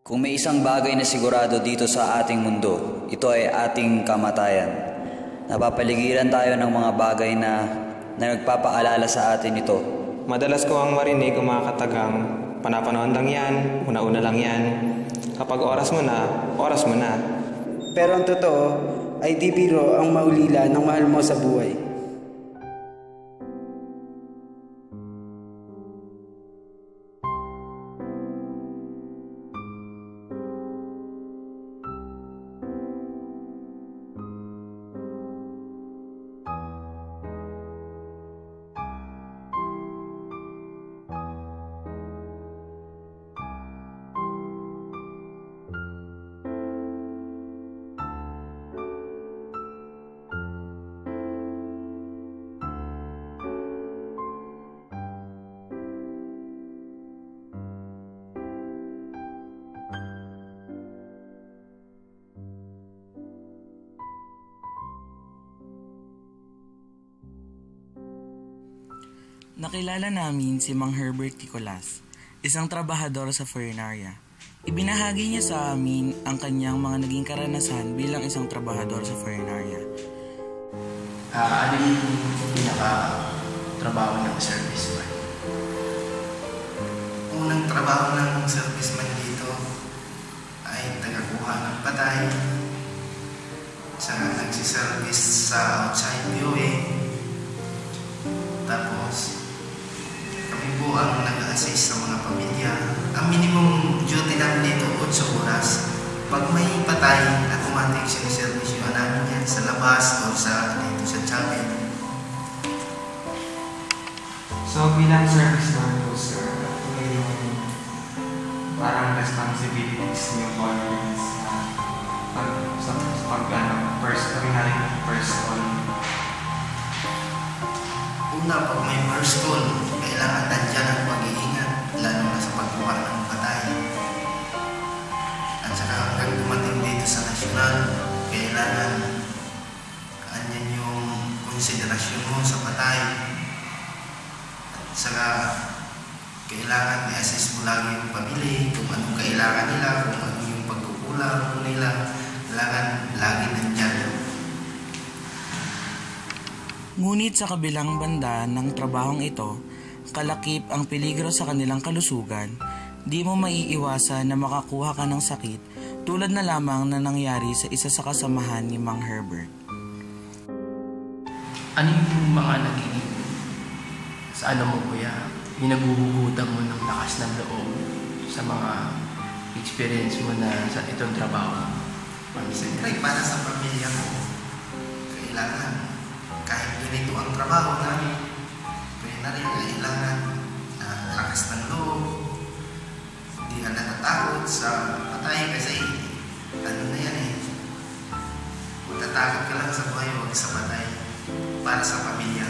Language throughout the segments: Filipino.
Kung may isang bagay na sigurado dito sa ating mundo, ito ay ating kamatayan. Napapaligiran tayo ng mga bagay na nagpapaalala sa atin ito. Madalas ko ang marinig ang mga katagang, panapanood lang yan, una-una lang yan. Kapag oras mo na, oras mo na. Pero ang totoo ay di biro ang maulila ng mahal mo sa buhay. Nakilala namin si Mang Herbert Ticolas, isang trabahador sa Fernaria. Ibinahagi niya sa amin ang kanyang mga naging karanasan bilang isang trabahador sa Fernaria. Ano yung pinaka-trabaho ng serviceman? Unang trabaho ng serviceman dito ay tagakuha ng patay, saka nagsiservice sa outside viewing, tapos kami po ang nag-assist sa mga pamilya. Ang minimum duty namin dito, 8 oras. Pag may patay, automatic siniservice yun namin yan sa labas o dito sa chapel. So bilang serviceman po sir, ito yung parang responsibilities niyo po sa first call. Una, pag may first call, kailangan nandiyan ang pag-iingat, lalo na sa pagkuha ng patay. At saka hanggang dumating dito sa nasyonal, kailangan andyan yung konsiderasyon mo sa patay. At saka kailangan i-assist mo lagi yung pamilya, kung anong kailangan nila, kung ano yung pagkukulang nila, kailangan lagi nandiyan. Ngunit sa kabilang banda ng trabahong ito, kalakip ang peligro sa kanilang kalusugan, di mo maiiwasan na makakuha ka ng sakit tulad na lamang na nangyari sa isa sa kasamahan ni Mang Herbert. Ano yung mga naging sa mo kuya, ginaguhugutan mo ng lakas ng loob sa mga experience mo na sa itong trabaho? Siyempre, para sa pamilya ko, kailangan kahit ganito ang trabaho namin, kaya na rin kailangan lakas ng loob, hindi ka natatakot sa patay kasi ano na yan matatakot ka lang sa buhay, huwag sa patay para sa pamilya.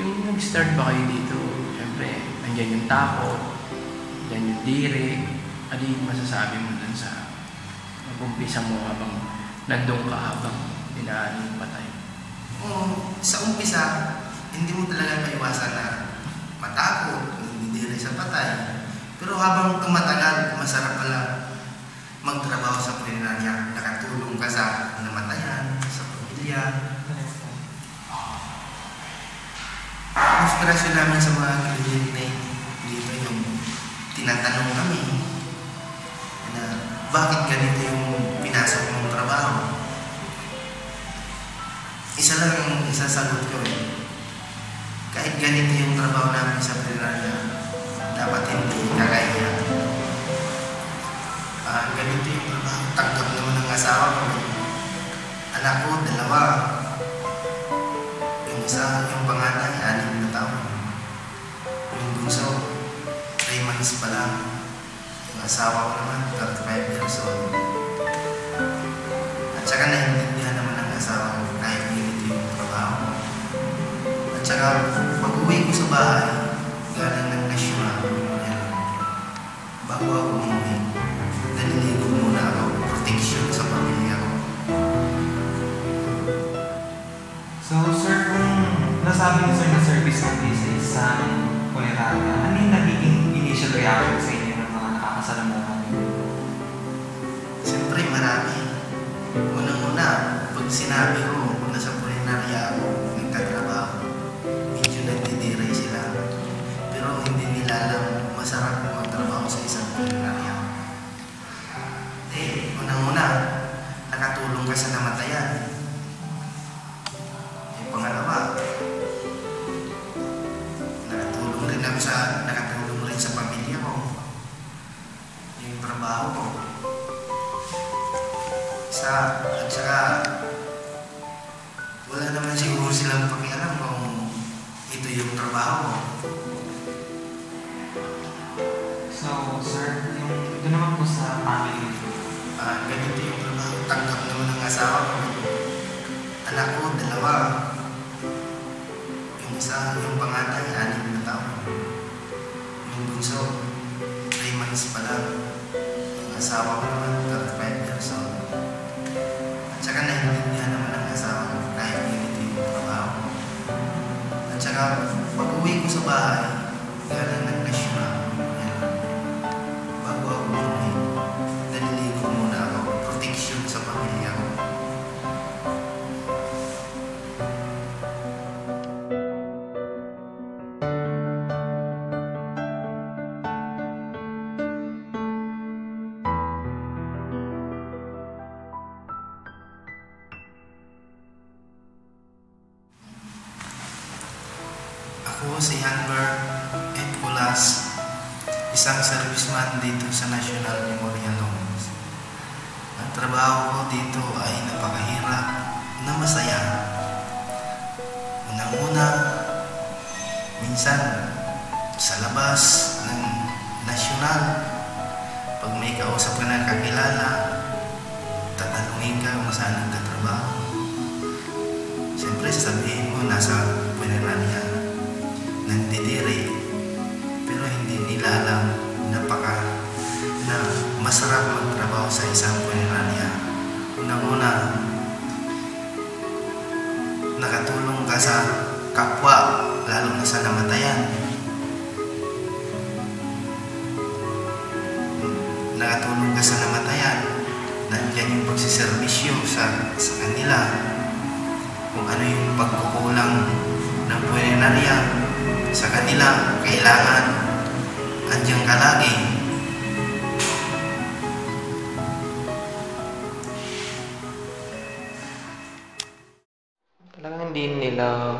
Yung nag-start ba kayo dito, siyempre, andyan yung takot, andyan yung diri, ano yung masasabi mo dun sa mag-umpisa mo habang nandun ka habang dinaan yung patay? Sa umpisa, hindi mo talaga maiwasan na matakot, hindi rin sa patay. Pero habang tumatagal, masarap pala magtrabaho sa Fernaria. Nakatulong ka sa namatayan, sa pamilya. Inspirasyon namin sa mga kaibigan dito yung tinatanong kami na bakit ganito yung pinasok mong trabaho. Isa lang ang isasagot ko kahit ganito yung trabaho namin sa Fernaria, dapat hindi kakahiya. Ganito yung trabaho, tanggap naman ng asawa ko. Anak ko, 2. Yung isa, yung panganay, 6 na taon. Yung bunso, 3 months pa lang. Yung asawa ko naman, 35 years old. At saka naiintindihan naman ng asawa ko kahit ganito yung trabaho. At saka pag-uwi ko sa bahay, galing ng nasyonal, bago ako umuwi, naliligo muna ako, protection sa pamilya ko. So sir, kung nasabi niyo sir na service ng sa isang Funeraria, ano yung nagiging initial reaction sa inyo ng mga nakakasama sinabi ko na sa punerarya ako nagtatrabaho, medyo nagdidiray sila. Pero hindi nila alam masarap magtrabaho sa isang punerarya. Unang-una, nakatulong ka sa namatayan. Pangalawa, nakatulong rin sa pamilya ko. Yung trabaho ko. At saka, wala naman siguro silang pakialam kung ito yung trabaho ko. So, sir, ito naman po sa family. Ganito yung trabaho. Tanggap naman ng asawa ko. Anak ko, 2. Yung isa, yung pangatay, 6 na taon. Yung bunso, 3 months pa lang. Yung asawa ko naman, 35 years old. At saka naiintindihan naman ang asawa ko kahit ganito yung trabaho ko. At saka, pag-uwi ko sa bahay, galing nag-nasyon ako. Bago ako umuwi, naliligo muna ako. Protection sa pamilya ko. Ako si Hanber Ed Colas, isang serviceman dito sa National Memorial Homes. Ang trabaho ko dito ay napakahirap na masaya. Unang-una, minsan sa labas ng nasyonal, pag may kausap ka ng kakilala, tatanungin ka kung saan nagtatrabaho. Siyempre, sasabihin mo nasa punerarya, nandidiri, pero hindi nila alam na masarap magtrabaho sa isang punerarya. Unang-una, nakatulong ka sa kapwa, lalo na sa namatayan. Nakatulong ka sa namatayan, nandiyan yung pagsiservisyo sa kanila, kung ano yung pagkukulang ng punerarya sa kanila, kailangan andiyan ka lagi. Talagang hindi nila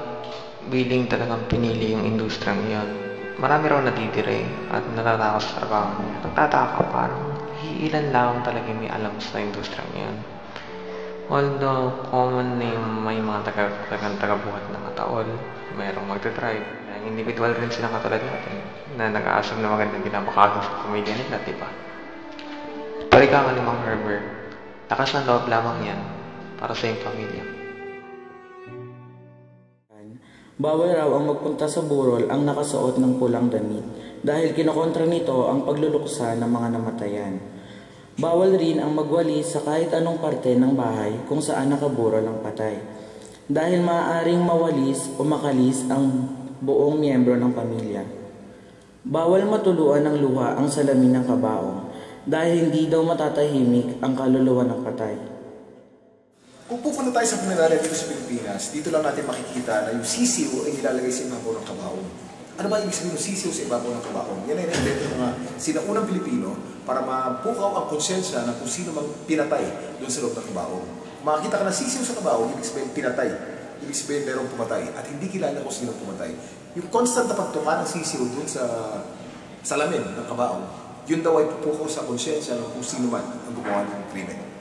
willing talagang pinili yung industriyang iyon. Marami raw nadidire at natatakot sa trabaho niya. Nagtataka ka, parang iilan lang talaga may alam sa industriyang iyon. Although common na yung may mga tagabuhat ng mataol, mayroong magdadrive. Individual rin silang katulad natin na nag-aasam na magandang ginapakagod sa pamilya nila, diba? Pero ikaw nga ni Mang Herbert, lakas ng loob lamang yan para sa iyong pamilya. Bawal raw ang magpunta sa burol ang nakasuot ng pulang damit dahil kinokontra nito ang pagluluksa ng mga namatayan. Bawal rin ang magwalis sa kahit anong parte ng bahay kung saan nakaburol ang patay dahil maaaring mawalis o makalis ang buong miyembro ng pamilya. Bawal matuluan ng luha ang salamin ng kabaong dahil hindi daw matatahimik ang kaluluwa ng patay. Kung pupunta tayo sa punerarya dito sa Pilipinas, dito lang natin makikita na yung sisiw ay nilalagay sa ibabaw ng kabaong. Ano ba ibig sabihin ng sisiw sa ibabaw ng kabaong? Yan ay na-invento ng mga sinaunang Pilipino para mapukaw ang konsensya ng kung sino mang pinatay doon sa loob ng kabaong. Kung makikita ka ng sisiw sa kabaong, ibig sabihin pinatay. Ibig sabihin merong pumatay at hindi kilala kung sino pumatay. Yung constant na pagtuka ng sisiw doon sa salamin ng kabaong, yun daw ay pupukaw sa konsensya ng kung sino man ang gumawa ng krimen.